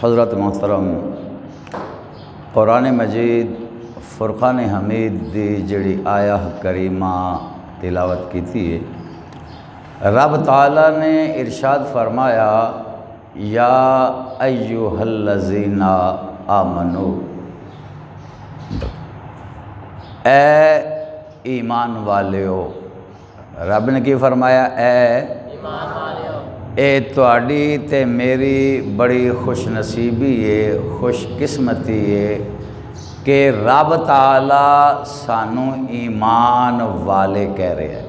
हज़रत मोहतरम कुरान मजीद फुरक़ान हमीद दी जड़ी आया करीमा तिलावत की थी। रब ताला ने इरशाद फरमाया, या अय्युहल्लज़ीना आमनू, ए ईमान वालियो। रब ने की फरमाया, ए ईमान वालियो। ए तुहाडी ते मेरी बड़ी खुश नसीबी है, खुशकिस्मती है कि रब ताला सानू ईमान वाले कह रहे हैं।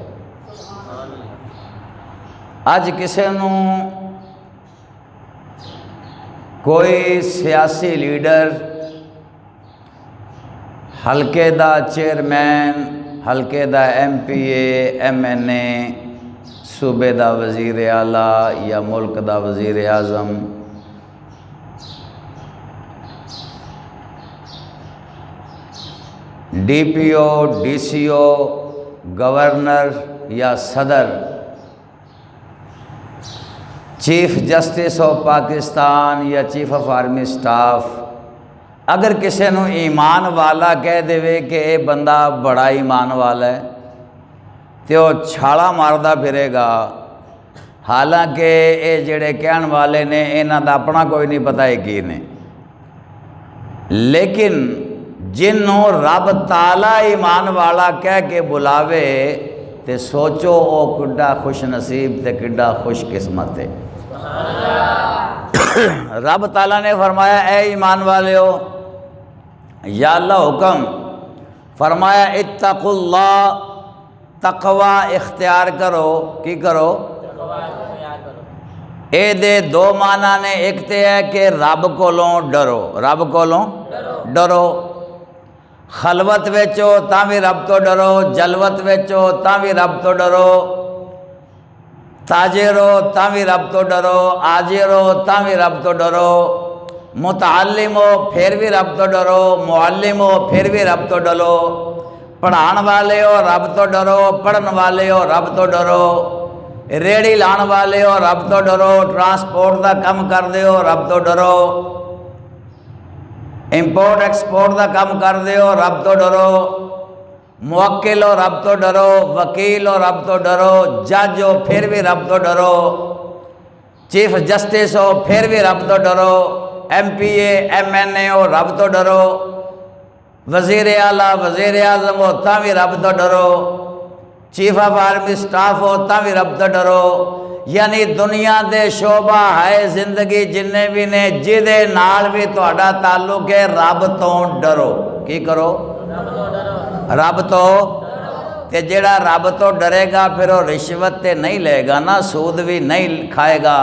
अज किसी नू कोई सियासी लीडर, हल्के दा चेयरमैन, हल्के दा MPA, MNA, सूबे दा वज़ीर आला या मुल्क दा वज़ीर आज़म, DPO, DCO, गवर्नर या सदर, चीफ जस्टिस ऑफ पाकिस्तान या चीफ ऑफ आर्मी स्टाफ, अगर किसी नू ईमान वाला कह देवे कि ये बंदा बड़ा ईमान वाला है तो वह छाला मारदा फिरेगा। हालांकि ये जिहड़े कहण वाले ने इन्हां दा अपना कोई नहीं पता है की ने, लेकिन जिन्हों रब ताला ईमान वाला कह के बुलावे तो सोचो वो किड्डा खुश नसीब ते किड्डा खुश किस्मत है। रब ताला ने फरमाया, ए ईमान वाले हो, या अल्लाह हुक्म फरमाया, इत्तकुल्लाह, तकवा इख्तियार करो। की करो? ए दे दो माना ने, एक तो है कि रब कोलों डरो, रब कोलों डरो। खलवत वेचो तां भी रब तो डरो, जलवत वेचो तां भी रब तो डरो, ताजिरो तां भी रब तो डरो, आजिरो तां भी रब तो डरो, मुतअल्लिम हो फिर भी रब तो डरो, मुअल्लिम हो फिर भी रब तो डरो, पढ़ाने वाले हो रब तो डरो, पढ़ने वाले हो रब तो डरो, रेड़ी लाने वाले हो रब तो डरो, ट्रांसपोर्ट का काम करते हो रब तो डरो, इंपोर्ट एक्सपोर्ट का काम करते हो रब तो डरो, मुवक्किल हो रब तो डरो, वकील हो रब तो डरो, जज हो फिर भी रब तो डरो, चीफ जस्टिस हो फिर भी रब तो डरो, MPA MNA हो रब तो डरो, वज़ीर आला वज़ीर आज़म हो तां भी रब तो डरो, चीफ ऑफ आर्मी स्टाफ हो तां भी रब तो डरो। यानी दुनिया दे शोभा है जिंदगी जिन्ने भी ने, जिदे नाल भी तुहाडा ताल्लुक है, रब तो डरो। की करो? रब तो। ते जेड़ा रब तो डरेगा फिर वो रिश्वत ते नहीं लेगा ना, सूद भी नहीं खाएगा,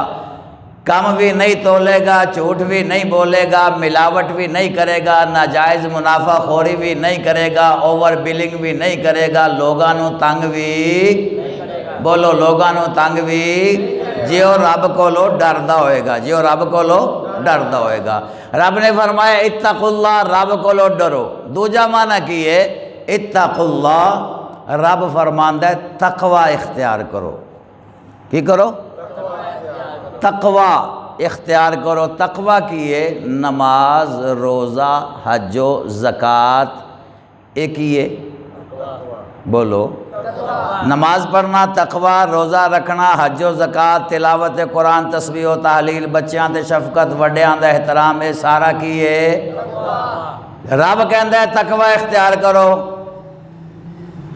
कम भी नहीं तोलेगा, झूठ भी नहीं बोलेगा, मिलावट भी नहीं करेगा, नाजायज़ मुनाफाखोरी भी नहीं करेगा, ओवर बिलिंग भी नहीं करेगा, लोगों नू तंग भी, बोलो लोगों नू तंग भी, जियो रब कोलो डरदा होएगा, जियो रब कोलो डरदा होएगा। रब ने फरमाया, इत्तकुल्लाह, रब कोलो डरो। दूजा माना की है, इत्तकुल्लाह, रब फरमांदा है तकवा इख्तियार करो। की करो? तकवा इख्तियार करो। तकवा की है नमाज, रोज़ा, हज्जो, ज़कात, एक ही है, बोलो नमाज पढ़ना, तकवा, रोज़ा रखना, हज्जो ज़कात, तिलावत कुरान, तस्बीह व तहलील, बच्चों ते शफकत, वड्डियां दा एहतराम, ये सारा की है रब कहंदा है तकवा इख्तियार करो।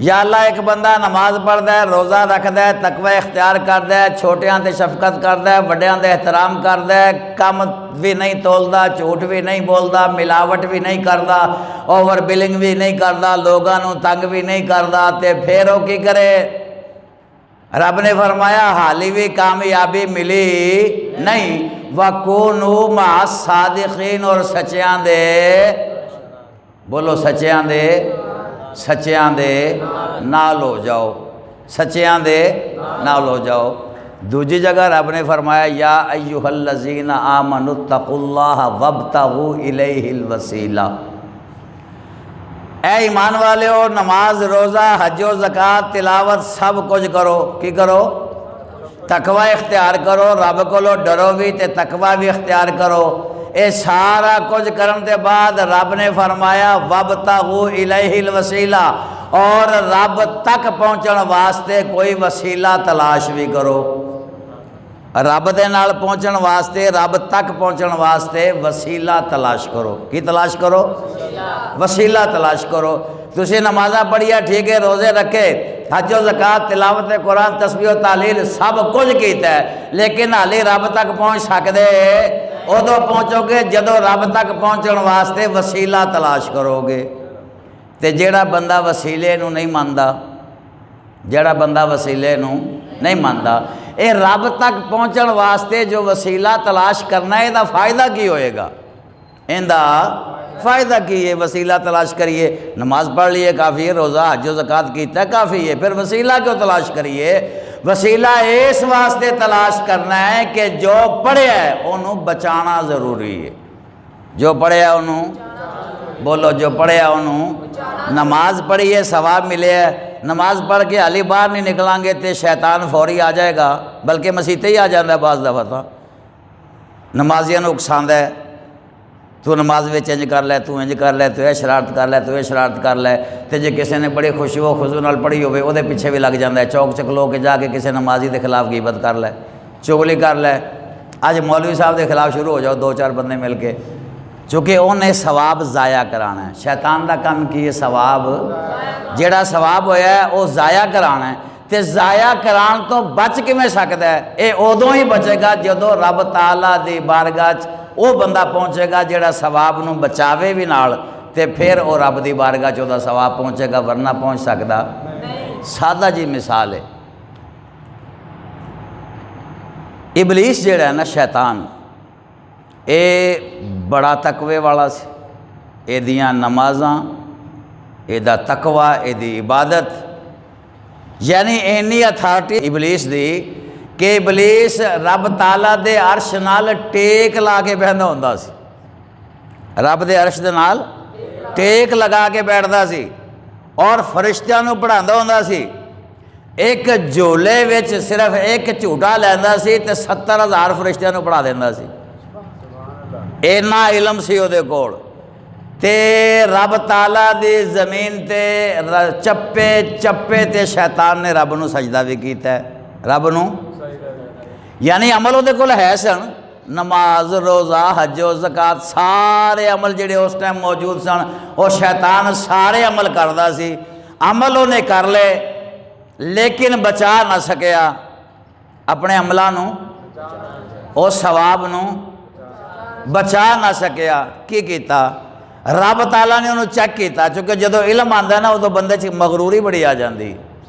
या अल्लाह एक बंदा नमाज पढ़ता है, रोज़ा रखता है, तकवा इख्तियार करता है, छोटियां ते शफकत करता है, वड्डियां दा एहतराम करता है, कम भी नहीं तोलता, झूठ भी नहीं बोलता, मिलावट भी नहीं करता, ओवर बिलिंग भी नहीं करता, लोगों नू तंग भी नहीं करता, ते फिर वो की करे? रब ने फरमाया हाली भी कामयाबी मिली नहीं, वकूनू मा सादिकीन, और सच्चियां दे, बोलो सच्चियां दे, सच्चियां दे नाल हो जाओ, सच्चियां दे नाल हो जाओ। दूजी जगह रब ने फरमाया, या अय्युहल्लज़ीना आमनुत्तकुल्लाह वब्तगू इलैहिल वसीला, ए ईमान वाले हो, नमाज, रोज़ा, हज्जो, ज़कात, तिलावत सब कुछ करो। की करो? तकवा इख्तियार करो, रब कोलो डरो भी ते तकवा भी इख्तियार करो। ये सारा कुछ करने के बाद रब ने फरमाया वबतगू इलैहिल वसीला, और रब तक पहुँचने वास्ते कोई वसीला तलाश भी करो। रब दे नाल पहुँचने वास्ते, रब तक पहुँचने वास्ते वसीला तलाश करो। की तलाश करो? वसीला तलाश करो। तुसी नमाज़ा पढ़िया ठीक है, रोज़े रखे, हज ज़कात, तिलावत कुरान, तस्बीह तालील सब कुछ किया है, लेकिन हाले रब तक पहुँच सकते उदों पहुँचोगे जदों रब तक पहुँचने वास्ते वसीला तलाश करोगे। तो जेड़ा बंदा वसीले नूं नहीं मानता, जेड़ा बंदा वसीले नूं नहीं मानता, ये रब तक पहुँचने वास्ते जो वसीला तलाश करना है, इसका फ़ायदा की होएगा? इनका फ़ायदा की है? वसीला तलाश करिए, नमाज पढ़ लिए काफ़ी है, रोज़ा हज ज़कात कीता काफ़ी है, फिर वसीला क्यों तलाश करिए? वसीला इस वास्ते तलाश करना है कि जो पढ़िया है उन्होंने बचाना ज़रूरी है। जो पढ़िया उन्होंने, बोलो, जो पढ़िया उन्होंने, नमाज पढ़ी है सवाब मिले है, नमाज पढ़ के हाली बाहर नहीं निकलांगे तो शैतान फौरी आ जाएगा, बल्कि मसीते ही आ जाता है बाज़ दफ़ा। तो नमाजिया को उकसांदा है, तू नमाज में इंज कर लै, तू इंज कर लै, तू यह शरारत कर लै, तू यह शरारत कर लै। तो जे किसी ने बड़ी खुशबू खुशबू नाल पढ़ी हो वो पिछे भी लग जाता है, चौक च खलो के जाके किसी नमाजी के खिलाफ गिबत कर लै, चुगली कर लै। अज मौलवी साहब के खिलाफ शुरू हो जाओ, दो चार बंदे मिल के, चूँकि उन्हें सवाब ज़ाया कराना है। शैतान का काम की है? सवाब, जिहड़ा सवाब होया है वो ज़ाया कराना है। तो ज़ाया करान तो बच किवें सकदा है? ये उदों ही बचेगा जदों रब ताला दी बारगाह च वो बंदा पहुँचेगा जिहड़ा सवाब नूं बचावे भी नाल, ते फिर वो रब दी बारगाह च उहदा सवाब पहुँचेगा, वरना पहुँच सकदा। सादा जी मिसाल है, इबलीस जिहड़ा है ना, शैतान, ये बड़ा तकवे वाला सी। इहदियां नमाज़ां, इहदा तकवा, इहदी इबादत, यानी इन्नी अथॉरिटी इबलीस दी कि इबलीस रब ताला दे अर्श नाल टेक ला के बहंदा हुंदा सी। रब दे अर्श दे नाल टेक लगा के बैठदा सी और फरिश्तियां नूं पढ़ांदा हुंदा सी। एक झोले विच सिर्फ एक झूठा लैंदा सी ते 70,000 फरिश्तियां नूं पढ़ा दिंदा सी। इन्ना इलम सी उहदे कोल। ते रब ताला दी जमीन ते चप्पे चप्पे ते शैतान ने रब नूं सजदा भी कीता है, रब नूं, यानी अमल उहदे कोल है सन। नमाज, रोज़ा, हज ज़कात, सारे अमल जिहड़े उस टाइम मौजूद सन, वो शैतान सारे अमल करदा सी। अमल उन्हें कर ले, लेकिन बचा ना सकिया अपने अमलों नूं, उस सवाब नूं बचा ना सकिया। की कीता? रब ताला ने उन्होंने चेक किया, चूँकि जो इलम आता ना उदों बंदे च मगरूरी बड़ी आ जाती,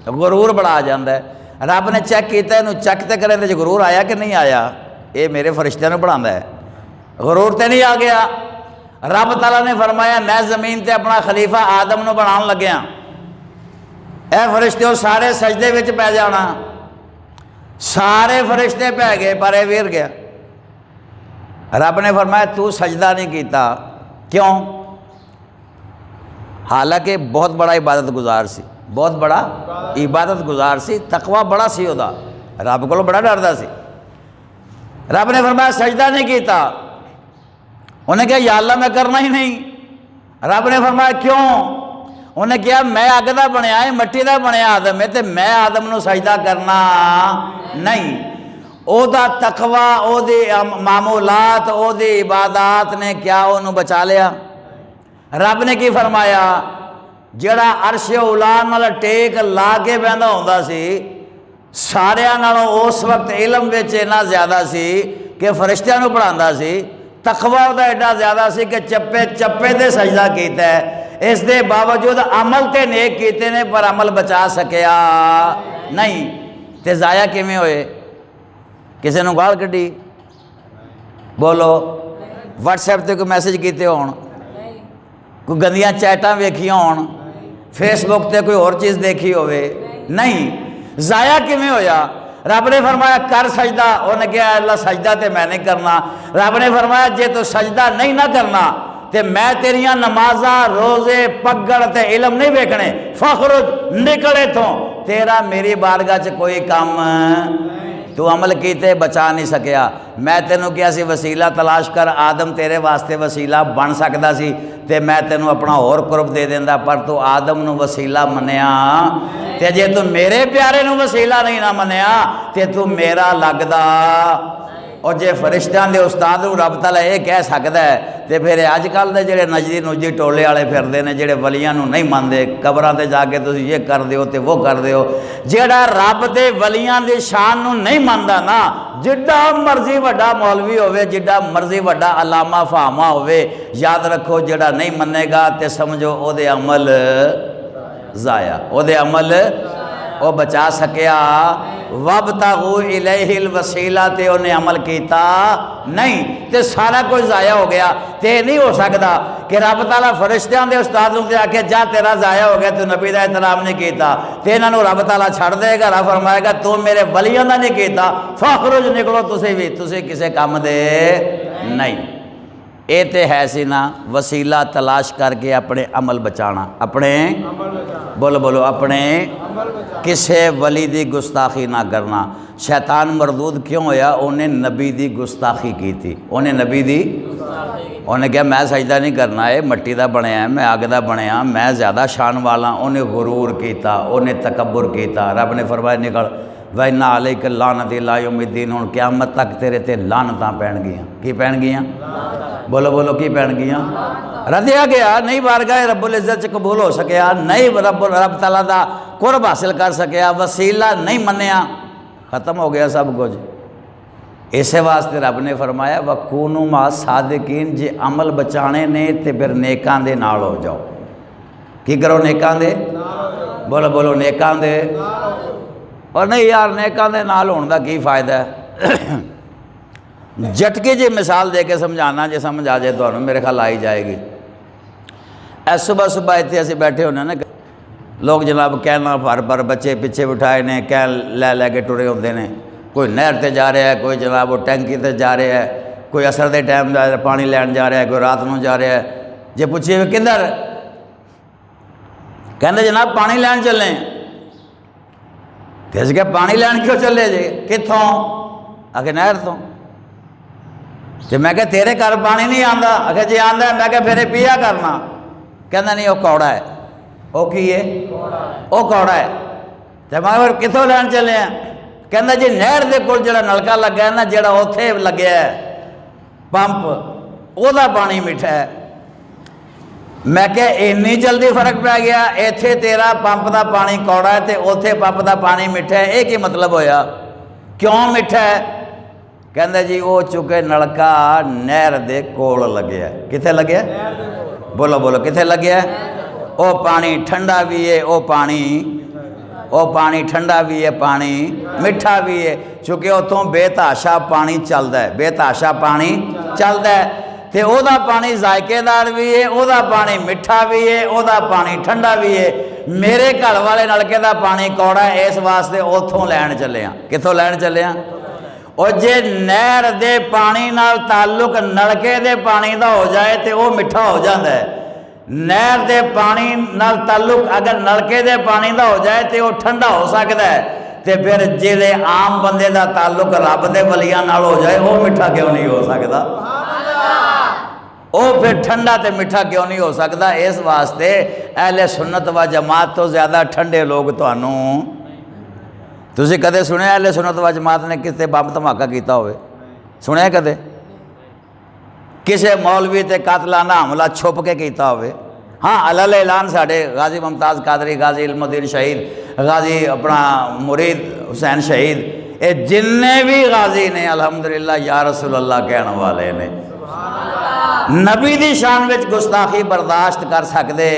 गुरूर बड़ा आ जाता है। रब ने चेक किया, इनू चेक तो करें तो गुरूर आया कि नहीं आया, ये मेरे फरिश्तियां पढ़ाता है, गुरूर तो नहीं आ गया। रब ताला ने फरमाया मैं जमीन पर अपना खलीफा आदम नूं बनाउण लग्या, ए फरिश्ते सारे सजदे विच पै जाना। सारे फरिश्ते पै गए पर यह वेर गया। रब ने फरमाया तू सजदा नहीं किया, क्यों? हालांकि बहुत बड़ा इबादत गुजार सी, बहुत बड़ा इबादत गुजार सी, तकवा बड़ा सी उहदा, रब को बड़ा डरदा सी। रब ने फरमाया सजदा नहीं किया। उन्हें कहा या अल्लाह मैं करना ही नहीं। रब ने फरमाया क्यों? उन्हें कहा मैं अग का बनया है, मिट्टी का बनया आदम है, तो मैं आदम नूं सजदा करना नहीं। ओदा तकवा, ओदी मामूलात, ओदी इबादत ने क्या उन्होंने बचा लिया? रब ने की फरमाया जिहड़ा अर्श उला नाल टेक ला के बहंदा हुंदा सी, सारियां नालों उस वक्त इलम विच इन्ना ज़्यादा सी कि फरिश्तियां नूं पढ़ांदा सी। तकवा उहदा एडा ज़्यादा सी कि चप्पे चप्पे ते सजदा कीता है। इस दे बावजूद अमल ते नेक कीते ने, पर अमल बचा सकिया नहीं। ते ज़ाया किवें होए? किसी ने गाल कड्डी? बोलो। व्हाट्सएप पर कोई मैसेज किए होण, कोई गंदियां चैटां वेखियां होण, फेसबुक पर कोई और चीज़ देखी होवे? नहीं। ज़ाया किवें होया? रब ने फरमाया कर सजदा। उन्हें कहा अल्लाह सजदा तो मैं नहीं करना। रब ने फरमाया जे तो सजदा नहीं ना करना तो मैं तेरिया नमाजा, रोज़े, पगड़ ते इलम नहीं वेखने, फखरुज निकल इथों, तेरा मेरी बारगाह च कोई काम। तू अमल कीते बचा नहीं सकिया। मैं तेनों क्या सी वसीला तलाश कर, आदम तेरे वास्ते वसीला बन सकता सी ते मैं तेनों अपना होर कुर्ब दे देंदा, पर तू आदम नू वसीला मनिया ते जे तू मेरे प्यारे नू वसीला नहीं ना मनिया ते तू मेरा लगदा। और जे फरिश्तियां दे उस्ताद नू रब ताला ये कह सकता है तो फिर अजकल के जोड़े नजरी नुजी टोले वाले फिरते हैं जोड़े वलियां नू नहीं मानते, कबरां ते जाके तुसीं ये कर दिओ ते वो कर दिओ। जेड़ा रब दे वलियां दी शान नू नहीं मानदा ना, जिड्डा मर्जी वड्डा मौलवी होवे, जिड्डा मर्जी वड्डा अलामा फामा होवे, याद रखो जेड़ा नहीं मनेगा ते समझो ओदे अमल जाया, ओदे अमल वो बचा सकिया। वबतगू इलैहिल वसीला ते उन्हें अमल किया नहीं ते सारा कुछ जाया हो गया। ते नहीं हो सकता कि रब ताला फरिश्तियां दे उस्ताद नूं आखे जा तेरा जाया हो गया, तू नबी दा एहतराम नहीं किया ते इन्हां नूं रब ताला छड़ देगा। रब फरमाएगा तू मेरे वलियां दा नहीं किया, फखरुज निकलो तुसीं भी, तुसीं किसी काम दे नहीं। ये तो है सी ना वसीला तलाश करके अपने अमल बचाना, अपने बोलो बोलो अपने किसी वली दी गुस्ताखी ना करना। शैतान मरदूद क्यों होया? उन्हें नबी दी गुस्ताखी की थी, उन्हें नबी दी, उन्हें क्या मैं सजदा नहीं करना, है मट्टी का बनया, मैं अग का बनया, मैं ज़्यादा शान वाला। उन्हें गुरूर किया, उन्हें तकब्बुर किया। रब ने फरमाया निकल वैना अलैक लानत इला यौमिद्दीन, हुण क़यामत तक तेरे ते लानतां पैणगियां। की पैणगियां? बोलो बोलो की पैणगियां? रद्दिया गया नहीं, बारगाह रब्बुल इज़्ज़त च कबूल हो सकिया नहीं, रब तआला दा कुर्ब हासिल कर सकिया, वसीला नहीं मनिया, ख़त्म हो गया सब कुछ। इस वास्ते रब ने फरमाया वकूनू मा सादिकीन, जे अमल बचाने ने तो फिर नेकां दे नाल हो जाओ। की करो? नेकां दे, बोलो बोलो नेकां दे। और नहीं यार नेकां दे नाल होने का की फ़ायदा है? झटके जी मिसाल दे के समझाना, जे समझ आ जाए तो मेरे ख्याल आई जाएगी। ऐस सुबह सुबह इतने असीं बैठे होने ना, लोग जनाब कहना भर भर बच्चे पिछे बिठाए ने, कह लै लैके टुरे होंदे ने। कोई नहर ते जा रहा है, कोई जनाब वो टैंकी ते जा रहा है, कोई असर के टाइम जा रहा है पानी लैन जा रहा है, कोई रात में जा रहा है। जे पूछिए किधर, कहते जनाब पानी लैन चले। तो क्या पानी लैन क्यों चले जे? कितों? आखे नहर तो। तो मैं क्या तेरे घर पानी नहीं आता? आखे जी आता। मैं क्या फिर पिया करना? कहना नहीं वो कौड़ा है। वो की है? वो कौड़ा है। तो मैं फिर कितों लैन चले हैं? कहना जी नहर के कोल जो नलका लगा है ना, जो उत्थे लगे है पंप, वह पानी मिठा है। मैं क्या इन्नी जल्दी फर्क पै गया? इत्थे तेरा पंप का पानी कौड़ा है तो उत्थे पंप का पानी मिठा है, ये की मतलब होया? क्यों मिठा है? कहते जी वो चुके नलका नहर दे कोल लगे है। किथे लगे? बोलो बोलो किथे लगे है? वो पानी ठंडा भी है, वो पानी ठंडा भी है, पानी मिठा भी है। चूँकि उतों बेतहाशा पानी चलता है, बेतहाशा पानी चलता है, तो वह पानी जायकेदार भी है, वह पानी मिठा भी है, वह पानी ठंडा भी है। मेरे घर वाले नलके का पानी कौड़ा है, इस वास्ते उतों लैन चले हाँ। कितों लैन चले हाँ? और जे नहर दे पानी नाल ताल्लुक नलके दे पानी का हो जाए तो वह मिठा हो जाता है। नहर दे पानी नाल ताल्लुक अगर नलके दे पानी का हो जाए तो वह ठंडा हो सकता है। तो फिर जिले आम बंदे का ताल्लुक रब दे वलियां नाल हो जाए, वह मिठा क्यों नहीं हो सकता? वो फिर ठंडा तो मिठा क्यों नहीं हो सकता? इस वास्ते अहले सुन्नत व जमात तो ज़्यादा ठंडे लोग तुहानू तुसी कदे सुने अहले सुन्नत व जमात ने किसी बंब धमाका किया होवे? सुनिया कदे? किसी मौलवी ते कातलाना हमला छुप के किया होवे? हाँ अलल ऐलान साढ़े गाजी मुमताज़ कादरी, गाजी इल्मुद्दीन शहीद, गाजी अपना मुरीद हुसैन शहीद, ये जिन्ने भी गाजी ने अलहमदुलिल्लाह या रसूल अल्लाह कहने वाले ने नबी दी शान विच गुस्ताखी बर्दाश्त कर सकते,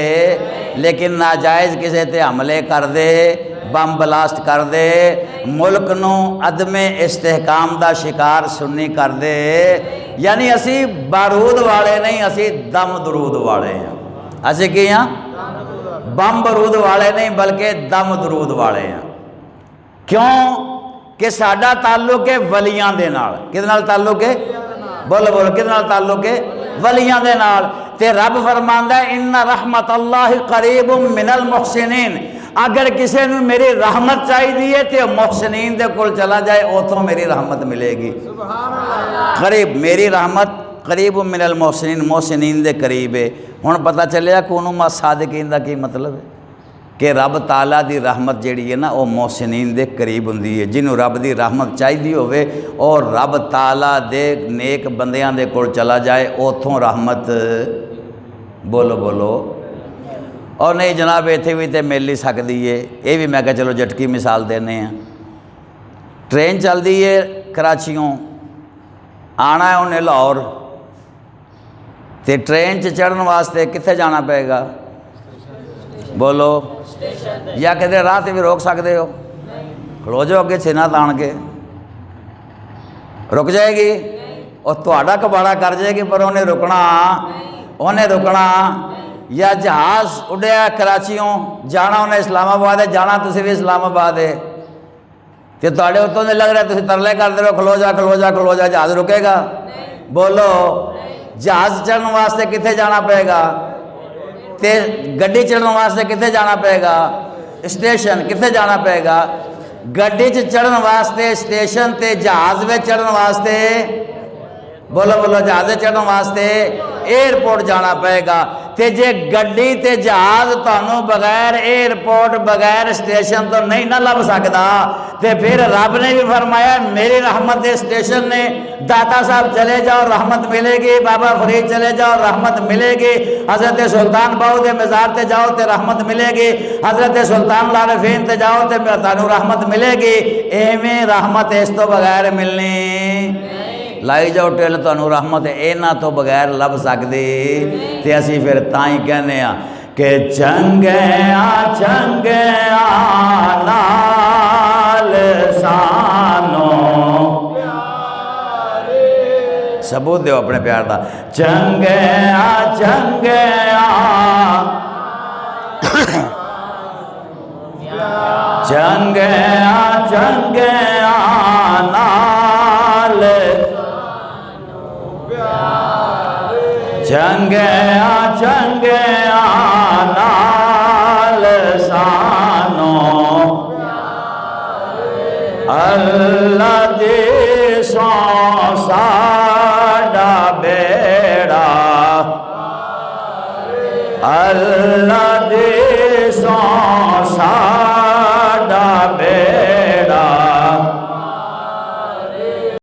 लेकिन नाजायज़ किसी ते हमले कर दे, बम ब्लास्ट कर दे, मुल्क नू अदमे इस्तेहकाम दा शिकार सुन्नी कर दे। यानी असी बारूद वाले नहीं, असी दम दरूद वाले हैं। असी की हाँ? बम बरूद वाले नहीं बल्कि दम दरूद वाले हैं। क्यों कि साडा ताल्लुक है वलियां दे नाल। किहदे नाल ताल्लुक है? बोलो बोलो किहदे नाल ताल्लुक है? वलियां दे नाल। ते रब फरमांदा है इन्ना रहमतल्लाहि करीबुम मिनल मुहसिनीन, अगर किसी ने मेरी रहमत चाहिए तो मोहसिनीन दे कोल चला जाए, उतों मेरी रहमत मिलेगी। करीब मेरी रहमत करीब मिनल मोहसिनीन, मोहसिनीन दे करीब है। हुण पता चलिया कूनू मा सादिकीन दा की मतलब है कि रब ताला दी रहमत जिहड़ी है ना वो मोहसिनीन दे करीब हुंदी है। जिन्हों रब दी रहमत चाहिए होवे और रब ताला दे नेक बंदियां दे कोल चला जाए, उतों रहमत बोलो बोलो। और नहीं जनाब इत्थे भी तो मिल ही सकती है। ये भी मैं कहा चलो झटकी मिसाल देने हैं। ट्रेन चलती है कराचियों, आना है उन्हें लाहौर, तो ट्रेन च चढ़न वास्ते कित्थे जाना पेगा बोलो? या कहते राह से भी रोक सकते हो? खलो जाओ अगे सीना तान के, रुक जाएगी और तुहाडा कबाड़ा कर जाएगी, पर उन्हें रुकना, उन्हें रुकना। या जहाज़ उड़िया कराचियों, जाना उन्हें इस्लामाबाद है, जाना तुसी भी इस्लामाबाद है, तो तुहाडे उत्तों नहीं लग रहा तुसी तरले करते रहो खलो जा खलो जा खलो जा, जहाज़ रुकेगा बोलो? जहाज़ चढ़ने वास्ते कित्थे जाना पेगा? ते गड्डी चढ़ने वास्ते कित्थे जाना पेगा? स्टेशन। कित्थे जाना पेगा? गड्डी च चढ़न वास्ते स्टेशन, ते जहाज़ में चढ़न वास्ते बोलो बोलो, जहाज़ चढ़न वास्ते एयरपोर्ट जाना पेगा। ते जे गड्डी ते जहाज़ तुहानू बगैर एयरपोर्ट बगैर स्टेशन तो नहीं ना लभ सकता, तो फिर रब ने भी फरमाया मेरी रहमत दे स्टेशन ने, दाता साहब चले जाओ रहमत मिलेगी, बाबा फरीद चले जाओ रहमत मिलेगी, हज़रत सुल्तान बाहू के मज़ार ते जाओ तो रहमत मिलेगी, हज़रत सुल्तान लारफीन ते जाओ तो तुहानू रहमत मिलेगी। एवें रहमत इस तो बगैर मिलनी लाई जाओ टिल, तुहानू रहमत इन्हां तो बगैर लभ सकदी। ते असीं फिर तां ही कहने आ कि चंगिया चंगिया नाल सानो, सबूत दो अपने प्यार दा। चंगिया चंगिया चंगिया चंगिया नाल, चंगिया चंगिया नाल सानो, अल्लाह दे सो साडा बेड़ा, अल्लाह दे सो साडा बेड़ा